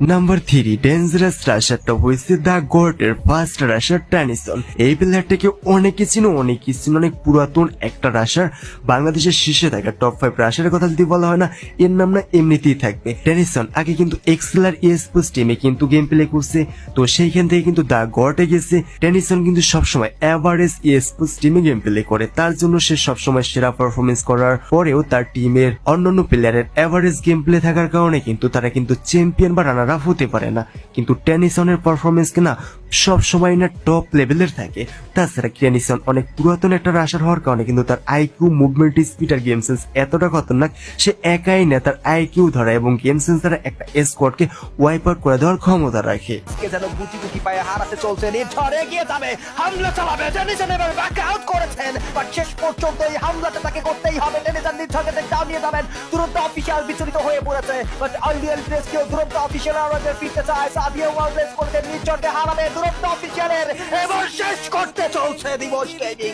Number 3 dangerous রাশারটা হয়েছে the গটের first rusher Tennyson. এই প্লেয়ারটাকে অনেকে চিনো, অনেক পুরাতন একটা রাশার, বাংলাদেশের শীর্ষে থাকা টপ 5 রাশারের কথা যদি বলা হয় না, এর নাম না এমনিতেই থাকবে। টেনিসন আগে কিন্তু এক্সেলার স্পোর্টস টিমে কিন্তু গেম প্লে করছে, তো সেইখান থেকে কিন্তু দ্য গটে গেছে। টেনিসন কিন্তু সবসময় এভারেজ স্পোর্টস টিমে গেম প্লে করে, তার জন্য সে সবসময় সেরা পারফরমেন্স করার পরেও তার টিমের অন্যান্য প্লেয়ারের এভারেজ গেম প্লে থাকার কারণে কিন্তু তারা কিন্তু চ্যাম্পিয়ন বা রানার আপ হতে পারে না। কিন্তু টেনিসনের পারফরমেন্স কিনা সব সময় না টপ লেভেলের থাকে। তাছাড়া টেনিসন অনেক পুরাতন একটা রাশার হওয়ার কারণে কিন্তু তার আইকিউ, মুভমেন্ট স্পিড আর গেম সেন্স এতটা খতরনাক, সে একাই না তার আইকিউ ধরা এবং গেম সেন্স দ্বারা একটা স্কোয়াডকে ওয়াইপ আউট করে দেওয়ার ক্ষমতা রাখে। যেন গুটি গুটি পায়ে হারাতে চলছে, নির্ঝর এগিয়ে যাবে, হামলা চালাবে। টেনিসন এবার ব্যাক আউট করেছেন, বাট শেষ পর্যন্ত এই হামলাটা তাকে করতেই হবে। টেনিসন নির্ঝরকে টেকডাউন নিয়ে যাবেন। দুরন্ত অফিসিয়াল বিচলিত হয়ে পড়েছে, বাট আইডিয়াল প্লেসকেও দুরন্ত অফিসিয়াল আমাদের ফিরতে চায়। সাদিও ওয়ার্ল্ডস করতে নির্ঝরকে হারাবে দুরন্ত অফিসিয়ালের, এবার শেষ করতে চলছে দিবস গেমিং।